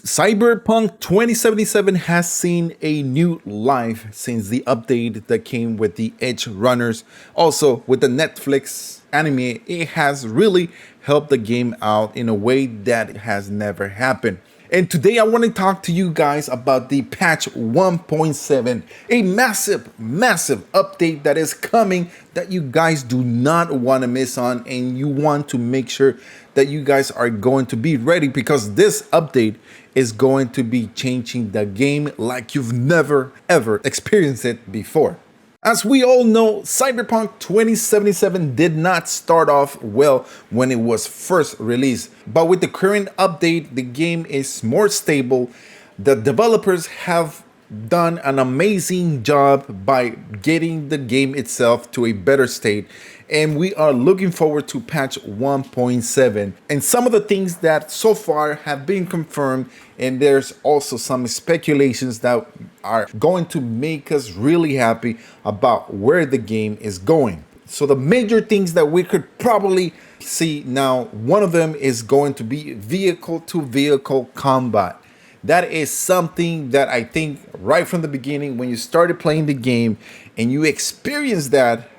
Cyberpunk 2077 has seen a new life since the update that came with the Edge Runners. Also, with the Netflix anime, it has really helped the game out in a way that has never happened. And today I want to talk to you guys about the patch 1.7, a massive update that is coming that you guys do not want to miss on, and you want to make sure that you guys are going to be ready because this update is going to be changing the game like you've never ever experienced it before. As we all know, Cyberpunk 2077 did not start off well when it was first released, but with the current update, the game is more stable. The developers have done an amazing job by getting the game itself to a better state, and we are looking forward to patch 1.7 and some of the things that so far have been confirmed, and there's also some speculations that are going to make us really happy about where the game is going. So the major things that we could probably see now, one of them is going to be vehicle to vehicle combat. That is something that I think right from the beginning, when you started playing the game and you experienced that,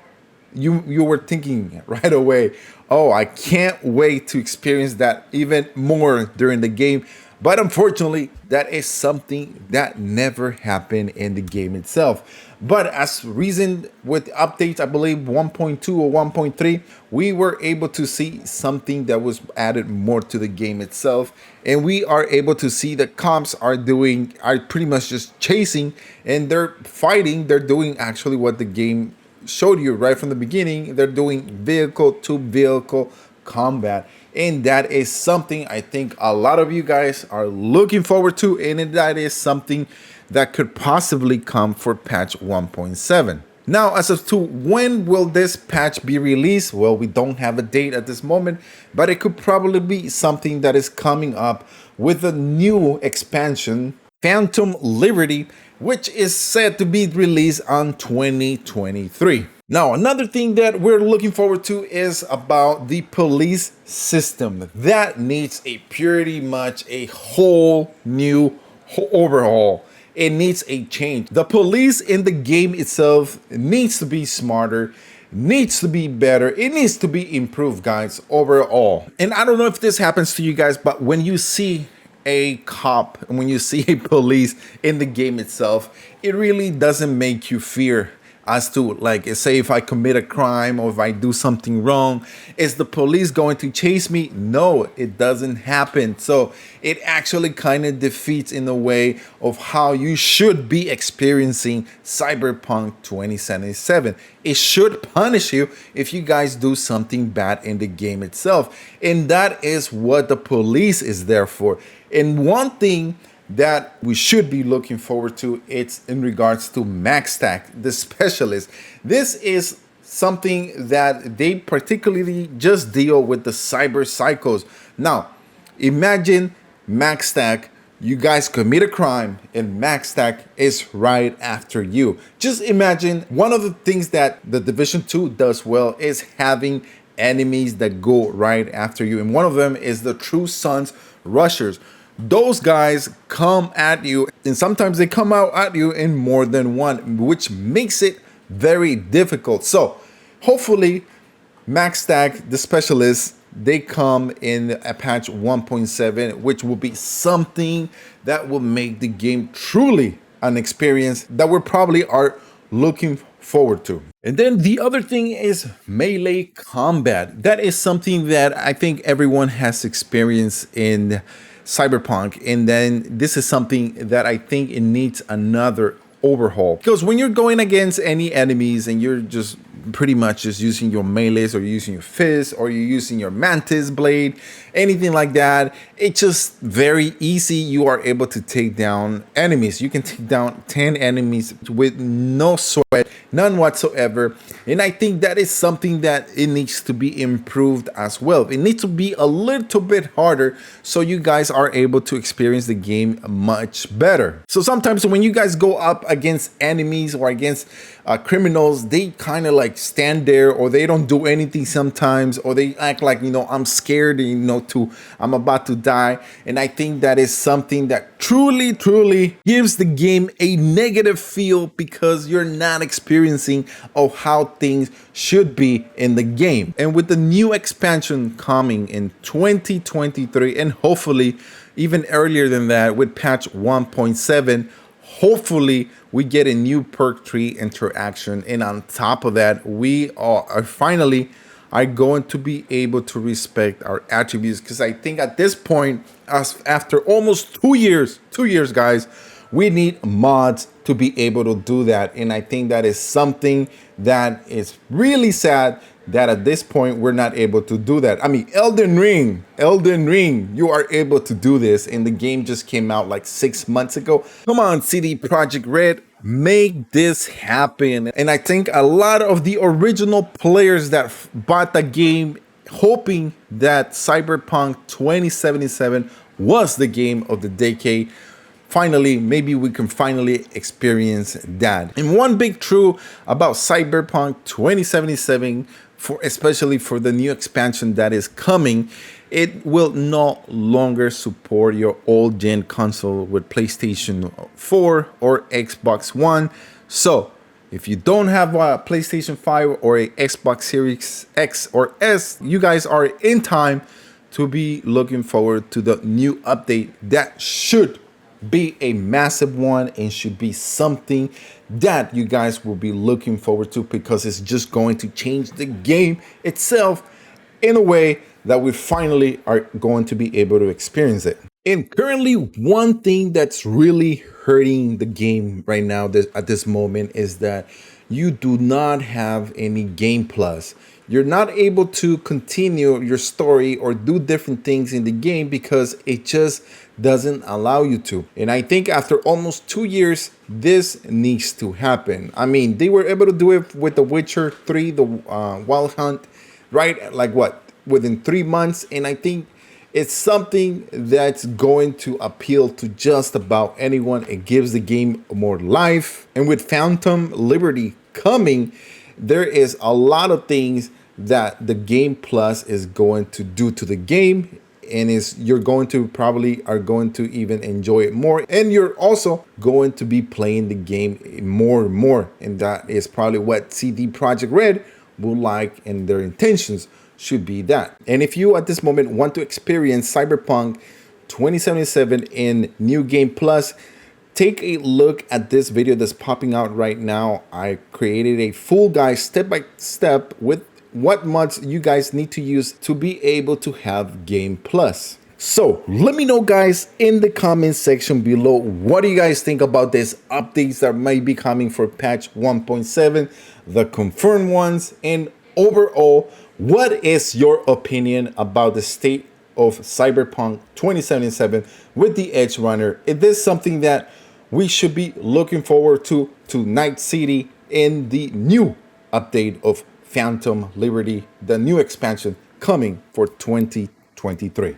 you were thinking right away, oh, I can't wait to experience that even more during the game. But unfortunately, that is something that never happened in the game itself. But as reasoned with updates, I believe 1.2 or 1.3, we were able to see something that was added more to the game itself. And we are able to see that comps are pretty much just chasing, and they're fighting. They're doing actually what the game showed you right from the beginning. They're doing vehicle to vehicle combat, and that is something I think a lot of you guys are looking forward to, and that is something that could possibly come for patch 1.7. Now, as to when will this patch be released, well, we don't have a date at this moment, but it could probably be something that is coming up with a new expansion, Phantom Liberty, which is said to be released on 2023. Now, another thing that we're looking forward to is about the police system. That needs pretty much a whole new overhaul. It needs a change. The police in the game itself needs to be smarter, needs to be better. It needs to be improved, guys, overall. And I don't know if this happens to you guys, but when you see a cop and when you see a police in the game itself, it really doesn't make you fear as to, like, say if I commit a crime or if I do something wrong, is the police going to chase me? No, it doesn't happen. So it actually kind of defeats in the way of how you should be experiencing Cyberpunk 2077. It should punish you if you guys do something bad in the game itself. And that is what the police is there for. And one thing that we should be looking forward to, it's in regards to MaxStack, the specialist. This is something that they particularly just deal with the cyber psychos. Now, imagine MaxStack, you guys commit a crime and MaxStack is right after you. Just imagine, one of the things that the Division 2 does well is having enemies that go right after you. And one of them is the True Sons Rushers. Those guys come at you, and sometimes they come out at you in more than one, which makes it very difficult. So hopefully MaxStack, the specialists, they come in a patch 1.7, which will be something that will make the game truly an experience that we probably are looking forward to. And then the other thing is melee combat. That is something that I think everyone has experienced in Cyberpunk, and then this is something that I think it needs another overhaul, because when you're going against any enemies and you're just pretty much just using your melees, or you're using your fist, or you're using your mantis blade, anything like that, it's just very easy. You are able to take down enemies. You can take down 10 enemies with no sweat none whatsoever. And I think that is something that it needs to be improved as well. It needs to be a little bit harder so you guys are able to experience the game much better. So sometimes when you guys go up against enemies or against criminals, they kind of like stand there, or they don't do anything sometimes, or they act like, you know, I'm scared, you know, I'm about to die. And I think that is something that truly gives the game a negative feel, because you're not experiencing of how things should be in the game. And with the new expansion coming in 2023, and hopefully even earlier than that with patch 1.7, hopefully we get a new perk tree interaction, and on top of that, we are finally going to be able to respect our attributes. Because I think at this point, after almost 2 years, guys, we need mods to be able to do that. And I think that is something that is really sad, that at this point we're not able to do that. I mean, Elden Ring, you are able to do this, and the game just came out like 6 months ago. Come on, CD Projekt Red, make this happen. And I think a lot of the original players that bought the game hoping that Cyberpunk 2077 was the game of the decade, finally, maybe we can finally experience that. And one big true about Cyberpunk 2077, especially for the new expansion that is coming, it will no longer support your old gen console with PlayStation 4 or Xbox One. So if you don't have a PlayStation 5 or a Xbox Series X or S, you guys are in time to be looking forward to the new update that should be a massive one, and should be something that you guys will be looking forward to, because it's just going to change the game itself in a way that we finally are going to be able to experience it. And currently, one thing that's really hurting the game right now at this moment is that you do not have any game plus. You're not able to continue your story or do different things in the game because it just doesn't allow you to. And I think after almost 2 years, this needs to happen. I mean, they were able to do it with The Witcher 3, the Wild Hunt, right? Like what? Within 3 months. And I think it's something that's going to appeal to just about anyone. It gives the game more life. And with Phantom Liberty coming, there is a lot of things that the Game Plus is going to do to the game, and you're going to probably are going to even enjoy it more, and you're also going to be playing the game more and more, and that is probably what CD Projekt Red will like, and their intentions should be that. And if you at this moment want to experience Cyberpunk 2077 in New Game Plus, take a look at this video that's popping out right now. I created a full guide step by step with what mods you guys need to use to be able to have Game Plus. So let me know, guys, in the comment section below, what do you guys think about these updates that might be coming for patch 1.7, the confirmed ones, and overall, what is your opinion about the state of Cyberpunk 2077 with the Edge Runner? Is this something that we should be looking forward to Night City in the new update of Phantom Liberty, the new expansion coming for 2023?